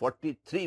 43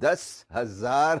10,000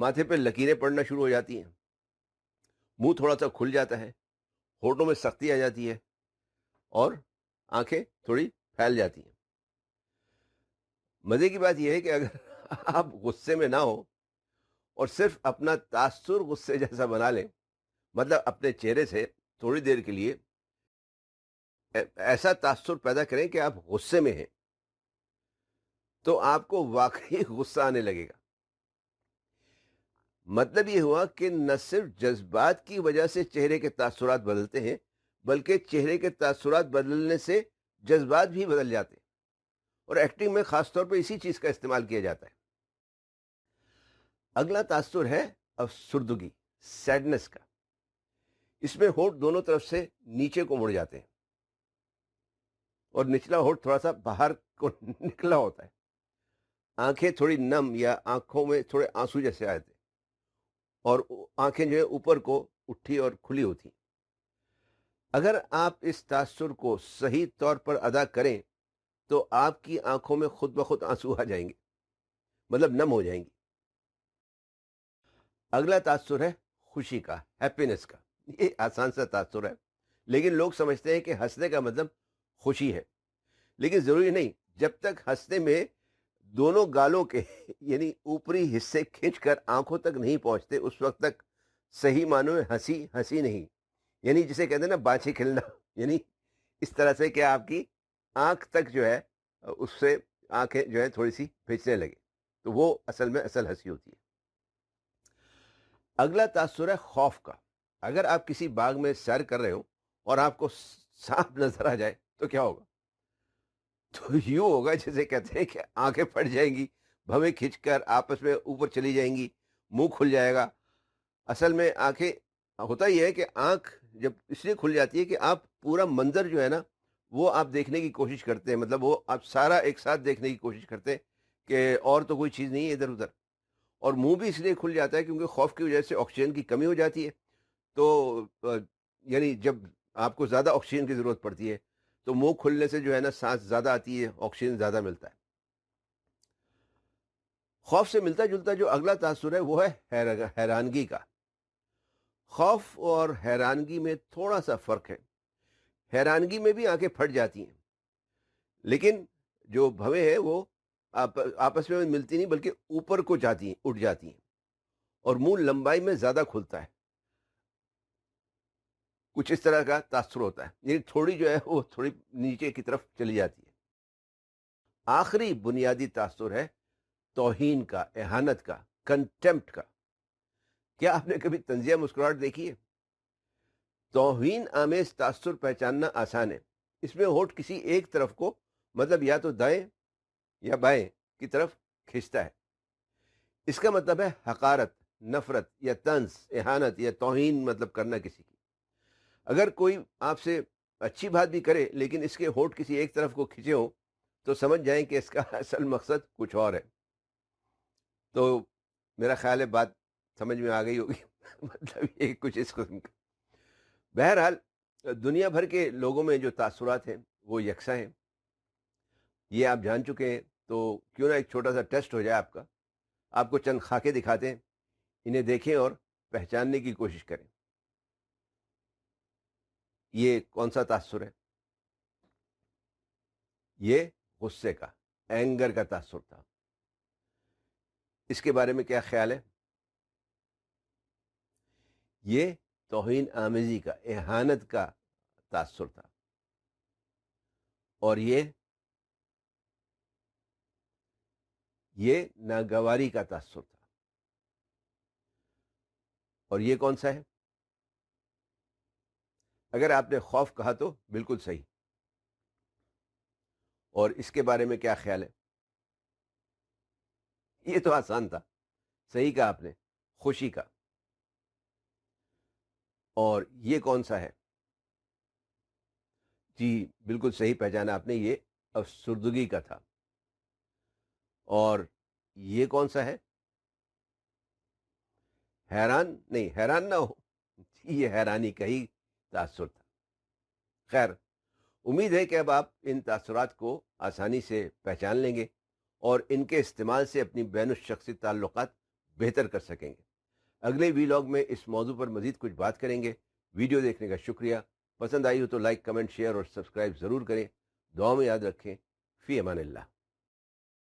ماتھے پہ لکیریں پڑنا شروع ہو جاتی ہیں، منہ تھوڑا سا کھل جاتا ہے، ہونٹوں میں سختی آ جاتی ہے اور آنکھیں تھوڑی پھیل جاتی ہیں۔ مزے کی بات یہ ہے کہ اگر آپ غصے میں نہ ہو اور صرف اپنا تاثر غصے جیسا بنا لیں، مطلب اپنے چہرے سے تھوڑی دیر کے لیے ایسا تاثر پیدا کریں کہ آپ غصے میں ہیں، تو آپ کو واقعی غصہ آنے لگے گا۔ مطلب یہ ہوا کہ نہ صرف جذبات کی وجہ سے چہرے کے تاثرات بدلتے ہیں، بلکہ چہرے کے تاثرات بدلنے سے جذبات بھی بدل جاتے ہیں، اور ایکٹنگ میں خاص طور پہ اسی چیز کا استعمال کیا جاتا ہے۔ اگلا تاثر ہے افسردگی، سیڈنس کا۔ اس میں ہونٹ دونوں طرف سے نیچے کو مڑ جاتے ہیں اور نچلا ہونٹ تھوڑا سا باہر کو نکلا ہوتا ہے، آنکھیں تھوڑی نم یا آنکھوں میں تھوڑے آنسو جیسے آتے ہیں، اور آنکھیں جو ہے اوپر کو اٹھی اور کھلی ہوتی ہیں۔ اگر آپ اس تاثر کو صحیح طور پر ادا کریں تو آپ کی آنکھوں میں خود بخود آنسو آ جائیں گے، مطلب نم ہو جائیں گی۔ اگلا تاثر ہے خوشی کا، ہیپینس کا۔ یہ آسان سا تاثر ہے، لیکن لوگ سمجھتے ہیں کہ ہنسنے کا مطلب خوشی ہے، لیکن ضروری نہیں۔ جب تک ہنسنے میں دونوں گالوں کے یعنی اوپری حصے کھینچ کر آنکھوں تک نہیں پہنچتے، اس وقت تک صحیح معنوں میں ہنسی ہنسی نہیں، یعنی جسے کہتے ہیں نا بانچھی کھلنا، یعنی اس طرح سے کہ آپ کی آنکھ تک جو ہے اس سے آنکھیں جو ہے تھوڑی سی بھیجنے لگے، تو وہ اصل میں اصل ہنسی ہوتی ہے۔ اگلا تاثر ہے خوف کا۔ اگر آپ کسی باغ میں سیر کر رہے ہو اور آپ کو سانپ نظر آ جائے تو کیا ہوگا؟ تو یوں ہوگا جیسے کہتے ہیں کہ آنکھیں پھٹ جائیں گی، بھویں کھنچ کر آپس میں اوپر چلی جائیں گی، منہ کھل جائے گا۔ اصل میں آنکھیں، ہوتا یہ ہے کہ آنکھ جب اس لیے کھل جاتی ہے کہ آپ پورا منظر جو ہے نا وہ آپ دیکھنے کی کوشش کرتے ہیں، مطلب وہ آپ سارا ایک ساتھ دیکھنے کی کوشش کرتے ہیں کہ اور تو کوئی چیز نہیں ہے ادھر ادھر۔ اور منہ بھی اس لیے کھل جاتا ہے کیونکہ خوف کی وجہ سے آکسیجن کی کمی ہو جاتی ہے، تو یعنی جب آپ کو زیادہ آکسیجن کی ضرورت پڑتی ہے تو منہ کھلنے سے جو ہے نا سانس زیادہ آتی ہے، آکسیجن زیادہ ملتا ہے۔ خوف سے ملتا جلتا جو اگلا تاثر ہے وہ ہے حیرانگی کا۔ خوف اور حیرانگی میں تھوڑا سا فرق ہے۔ حیرانگی میں بھی آنکھیں پھٹ جاتی ہیں، لیکن جو بھویں ہیں وہ آپس میں ملتی نہیں بلکہ اوپر کو جاتی ہیں، اٹھ جاتی ہیں، اور منہ لمبائی میں زیادہ کھلتا ہے۔ کچھ اس طرح کا تاثر ہوتا ہے، یعنی تھوڑی جو ہے وہ تھوڑی نیچے کی طرف چلی جاتی ہے۔ آخری بنیادی تاثر ہے توہین کا، اہانت کا، کنٹمپٹ کا۔ کیا آپ نے کبھی طنزیہ مسکراہٹ دیکھی ہے؟ توہین آمیز تاثر پہچاننا آسان ہے۔ اس میں ہونٹ کسی ایک طرف کو، مطلب یا تو دائیں یا بائیں کی طرف کھینچتا ہے۔ اس کا مطلب ہے حقارت، نفرت یا طنز، اہانت یا توہین مطلب کرنا کسی کی۔ اگر کوئی آپ سے اچھی بات بھی کرے لیکن اس کے ہونٹ کسی ایک طرف کو کھینچے ہوں تو سمجھ جائیں کہ اس کا اصل مقصد کچھ اور ہے۔ تو میرا خیال ہے بات سمجھ میں آ گئی ہوگی مطلب یہ کچھ اس قسم کا۔ بہرحال دنیا بھر کے لوگوں میں جو تاثرات ہیں وہ یکساں ہیں، یہ آپ جان چکے ہیں۔ تو کیوں نہ ایک چھوٹا سا ٹیسٹ ہو جائے آپ کا۔ آپ کو چند خاکے دکھاتے ہیں، انہیں دیکھیں اور پہچاننے کی کوشش کریں یہ کون سا تاثر ہے۔ یہ غصے کا، اینگر کا تاثر تھا۔ اس کے بارے میں کیا خیال ہے؟ یہ توہین آمیزی کا، اہانت کا تاثر تھا، اور یہ ناگواری کا تاثر تھا۔ اور یہ کون سا ہے؟ اگر آپ نے خوف کہا تو بالکل صحیح۔ اور اس کے بارے میں کیا خیال ہے؟ یہ تو آسان تھا، صحیح کہا آپ نے، خوشی کا۔ اور یہ کون سا ہے؟ جی بالکل صحیح پہچانا آپ نے، یہ افسردگی کا تھا۔ اور یہ کون سا ہے؟ حیران نہیں، حیران نہ ہو، یہ حیرانی کا ہی تاثر تھا۔ خیر، امید ہے کہ اب آپ ان تاثرات کو آسانی سے پہچان لیں گے اور ان کے استعمال سے اپنی بین الشخصی تعلقات بہتر کر سکیں گے۔ اگلے ویلاگ میں اس موضوع پر مزید کچھ بات کریں گے۔ ویڈیو دیکھنے کا شکریہ۔ پسند آئی ہو تو لائک، کمنٹ، شیئر اور سبسکرائب ضرور کریں۔ دعا میں یاد رکھیں۔ فی امان اللہ۔